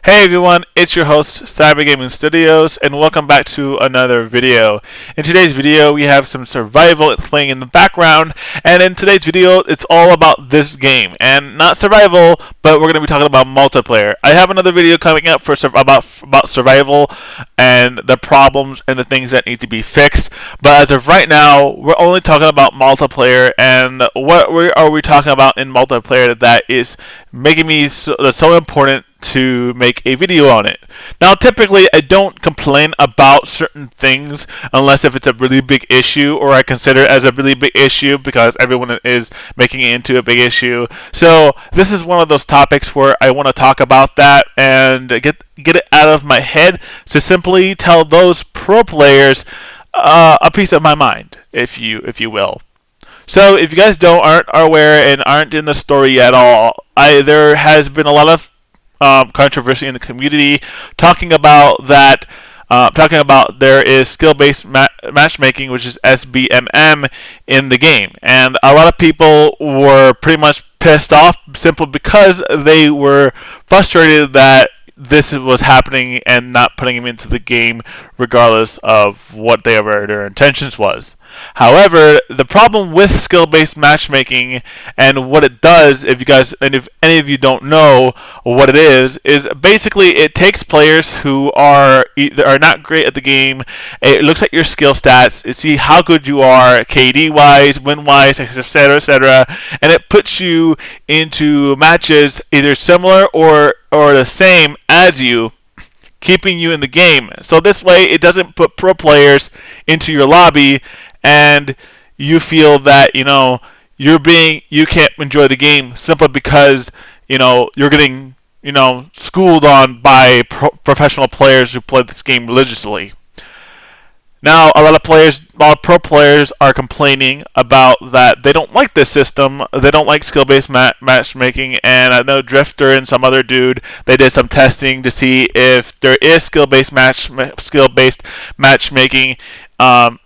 Hey everyone, it's your host, Cyber Gaming Studios, and welcome back to another video. In today's video, we have some survival. It's playing in the background, and in today's video, it's all about this game, and not survival, but we're going to be talking about multiplayer. I have another video coming up for about survival and the problems and the things that need to be fixed. But as of right now, we're only talking about multiplayer, and what are we talking about in multiplayer that is making me so important to make a video on it. Now, typically, I don't complain about certain things unless if it's a really big issue or I consider it as a really big issue because everyone is making it into a big issue. So this is one of those topics where I want to talk about that and get it out of my head to simply tell those pro players a piece of my mind, if you will. So if you guys aren't aware and aren't in the story at all, there has been a lot of controversy in the community talking about there is skill-based matchmaking, which is SBMM, in the game, and a lot of people were pretty much pissed off simply because they were frustrated that this was happening and not putting them into the game regardless of what their intentions was. However, the problem with skill-based matchmaking and what it does, if any of you don't know what it is basically it takes players who are not great at the game. It looks at your skill stats, it sees how good you are, KD wise, win wise, etc., etc., and it puts you into matches either similar or the same as you, keeping you in the game. So this way, it doesn't put pro players into your lobby, and you feel that you can't enjoy the game simply because you're getting schooled on by professional players who play this game religiously. Now, a lot of pro players are complaining about that. They don't like this system. They don't like skill-based matchmaking. And I know Drifter and some other dude, they did some testing to see if there is skill-based matchmaking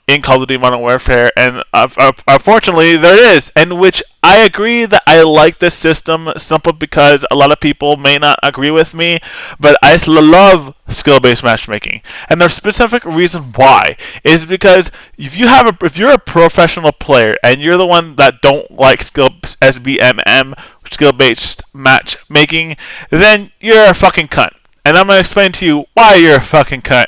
in Call of Duty Modern Warfare, and unfortunately there is, and which I agree that I like this system simply because a lot of people may not agree with me, but I love skill-based matchmaking, and the specific reason why is because if you're a professional player and you're the one that don't like SBMM, skill-based matchmaking, then you're a fucking cunt, and I'm gonna explain to you why you're a fucking cunt.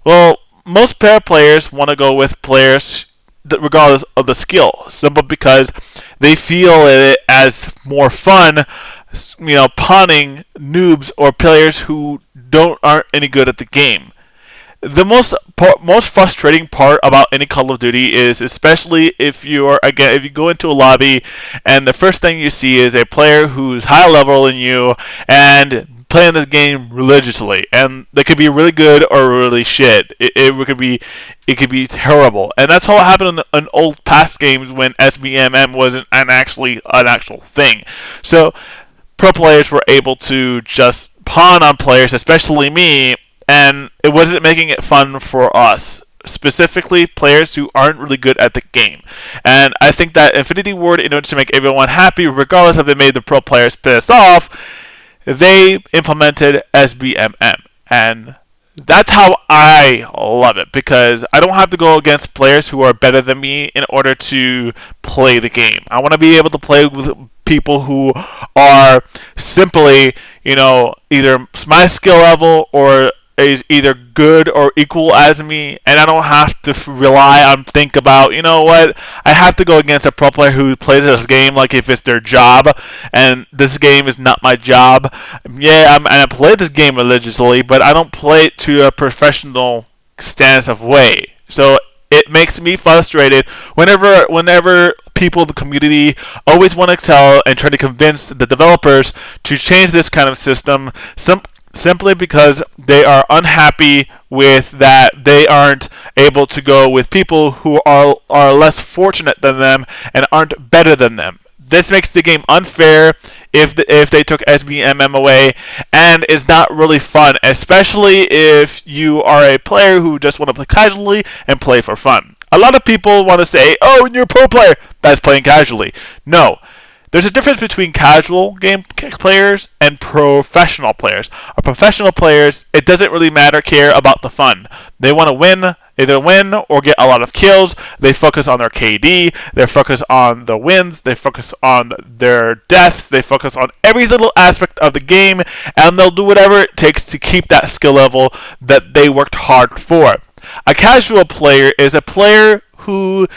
Well, most pair players want to go with players that, regardless of the skill, simply because they feel it as more fun, pawning noobs or players who aren't any good at the game. The most frustrating part about any Call of Duty is, especially if you go into a lobby and the first thing you see is a player who's higher level than you and playing this game religiously, and they could be really good or really shit. It could be terrible, and that's how it happened in old past games when SBMM wasn't an actual thing. So pro players were able to just pawn on players, especially me, and it wasn't making it fun for us, specifically players who aren't really good at the game. And I think that Infinity Ward, in order to make everyone happy, regardless if they made the pro players pissed off, they implemented SBMM, and that's how I love it, because I don't have to go against players who are better than me in order to play the game. I want to be able to play with people who are simply, either my skill level or is either good or equal as me, and I don't have to think about, I have to go against a pro player who plays this game like if it's their job, and this game is not my job. Yeah, I play this game religiously, but I don't play it to a professional stance of way. So it makes me frustrated whenever people in the community always want to tell and try to convince the developers to change this kind of system, simply because they are unhappy with that they aren't able to go with people who are less fortunate than them and aren't better than them. This makes the game unfair if they took SBMM away, and it's not really fun, especially if you are a player who just want to play casually and play for fun. A lot of people want to say, oh, you're a pro player, that's playing casually. No. There's a difference between casual game players and professional players. A professional players, it doesn't really care about the fun. They want to win, either win or get a lot of kills. They focus on their KD. They focus on the wins. They focus on their deaths. They focus on every little aspect of the game, and they'll do whatever it takes to keep that skill level that they worked hard for. A casual player is a player who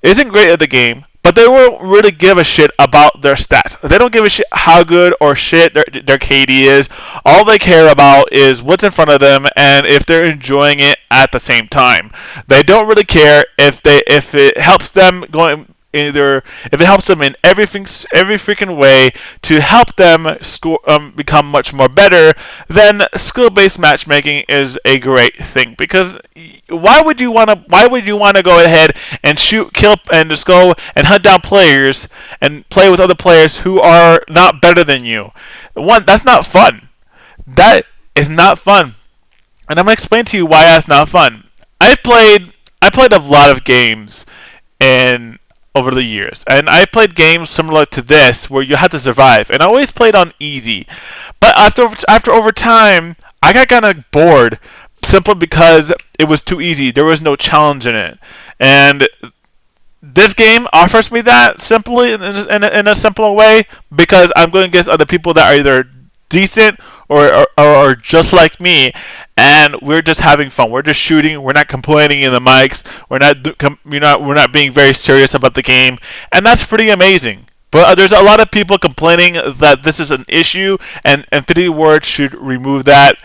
isn't great at the game, but they won't really give a shit about their stats. They don't give a shit how good or shit their KD is. All they care about is what's in front of them and if they're enjoying it at the same time. They don't really care if it helps them going either if it helps them in every freaking way to help them score become much more better. Then skill-based matchmaking is a great thing, because why would you want to go ahead and shoot, kill, and just go and hunt down players and play with other players who are not better than you? That's not fun. That is not fun. And I'm gonna explain to you why that's not fun. I played a lot of games over the years, and I played games similar to this where you had to survive, and I always played on easy. But after over time, I got kind of bored, simply because it was too easy. There was no challenge in it, and this game offers me that simply in a simpler way, because I'm going against other people that are either decent or just like me, and we're just having fun. We're just shooting. We're not complaining in the mics. We're not being very serious about the game, and that's pretty amazing. But there's a lot of people complaining that this is an issue, and Infinity Ward should remove that,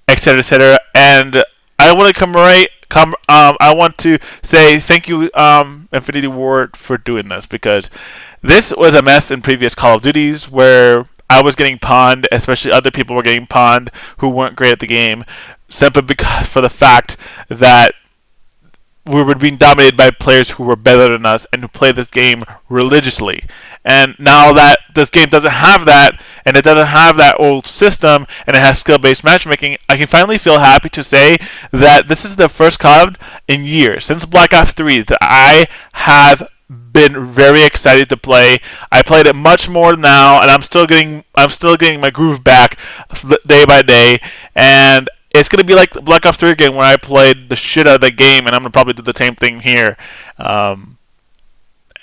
etc., etc. And I want to I want to say thank you, Infinity Ward, for doing this, because this was a mess in previous Call of Duties where I was getting pawned, especially other people were getting pawned who weren't great at the game, simply because for the fact that we were being dominated by players who were better than us and who play this game religiously. And now that this game doesn't have that, and it doesn't have that old system, and it has skill-based matchmaking, I can finally feel happy to say that this is the first COD in years, since Black Ops 3, that I have been very excited to play. I played it much more now, and I'm still getting my groove back day by day, and it's gonna be like the Black Ops 3 again, where I played the shit out of the game, and I'm gonna probably do the same thing here.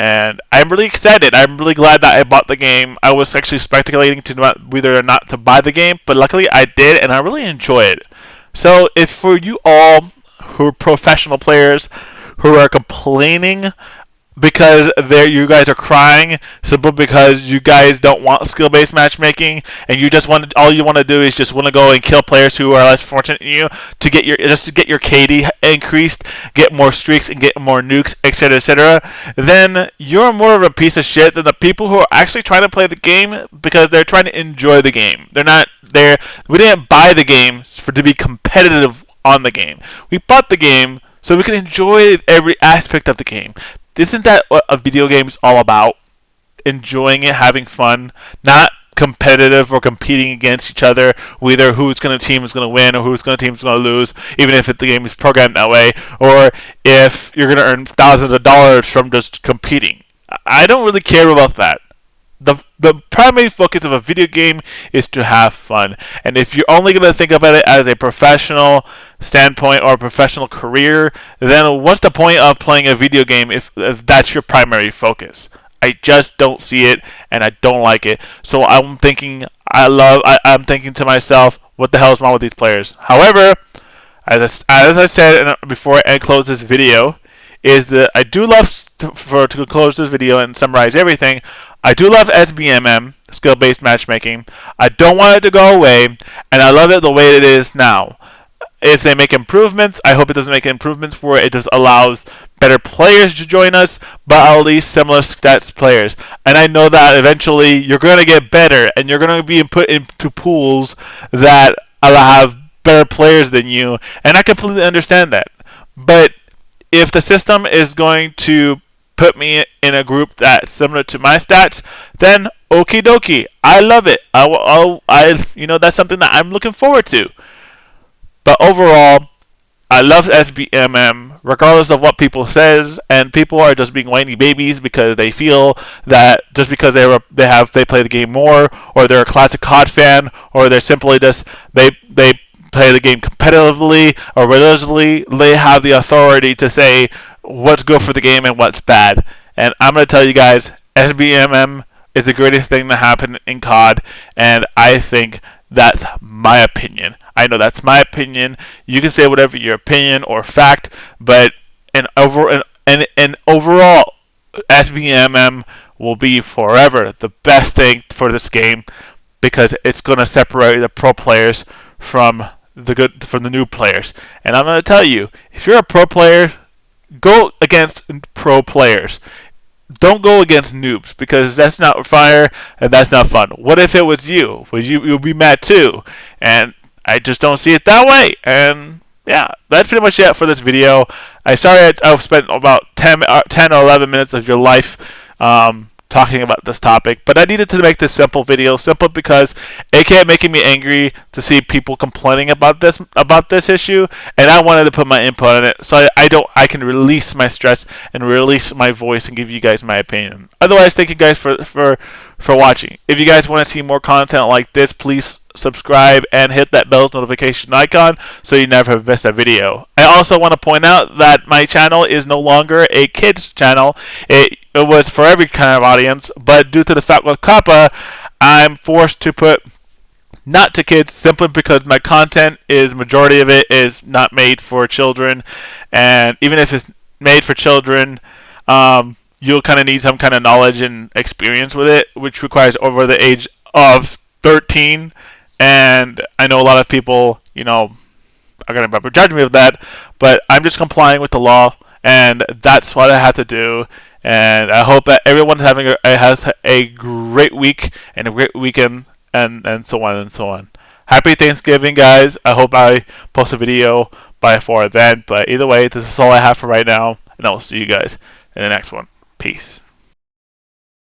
And I'm really excited. I'm really glad that I bought the game. I was actually speculating whether or not to buy the game, but luckily I did, and I really enjoy it. So if for you all who are professional players who are complaining because you guys are crying simply because you guys don't want skill-based matchmaking, and all you want to do is just want to go and kill players who are less fortunate than you to get your KD increased, get more streaks, and get more nukes, etc., etc., then you're more of a piece of shit than the people who are actually trying to play the game because they're trying to enjoy the game. They're not there. We didn't buy the game to be competitive on the game. We bought the game so we can enjoy every aspect of the game. Isn't that what a video game is all about? Enjoying it, having fun, not competitive or competing against each other, whether whose team is going to win or whose team is going to lose, even if the game is programmed that way, or if you're going to earn thousands of dollars from just competing. I don't really care about that. The primary focus of a video game is to have fun, and if you're only going to think about it as a professional standpoint or a professional career, then what's the point of playing a video game if that's your primary focus? I just don't see it, and I don't like it. So I'm thinking to myself, what the hell is wrong with these players? However, as I said before I close this video, is that I do love to close this video and summarize everything. I do love SBMM, skill-based matchmaking. I don't want it to go away, and I love it the way it is now. If they make improvements, I hope it doesn't make improvements where it just allows better players to join us, but at least similar stats players. And I know that eventually you're going to get better, and you're going to be put into pools that have better players than you, and I completely understand that. But if the system is going to put me in a group that's similar to my stats, then okie dokie, I love it. That's something that I'm looking forward to. But overall, I love SBMM, regardless of what people says, and people are just being whiny babies because they feel that just because they play the game more, or they're a classic COD fan, or they're simply just they play the game competitively or religiously, they have the authority to say what's good for the game and what's bad. And I'm gonna tell you guys, SBMM is the greatest thing that happened in COD, and I think that's my opinion. I know that's my opinion. You can say whatever your opinion or fact, but overall, SBMM will be forever the best thing for this game because it's going to separate the pro players from the new players. And I'm going to tell you, if you're a pro player, go against pro players. Don't go against noobs because that's not fire and that's not fun. What if it was you? You'll be mad too? And I just don't see it that way. And yeah, that's pretty much it for this video. I'm sorry I've spent about 10 or 11 minutes of your life talking about this topic, but I needed to make this simple video, simple because it kept making me angry to see people complaining about this issue, and I wanted to put my input on it so I can release my stress and release my voice and give you guys my opinion. Otherwise, thank you guys for watching. If you guys want to see more content like this, please subscribe and hit that bell's notification icon so you never miss a video. I also want to point out that my channel is no longer a kids channel. It was for every kind of audience, but due to the fact with Kappa, I'm forced to put not to kids simply because my content is majority of it is not made for children, and even if it's made for children, you'll kind of need some kind of knowledge and experience with it, which requires over the age of 13. And I know a lot of people, are going to judge me of that, but I'm just complying with the law, and that's what I have to do. And I hope that everyone has a great week and a great weekend, and so on and so on. Happy Thanksgiving, guys. I hope I post a video before then. But either way, this is all I have for right now, and I will see you guys in the next one. Peace.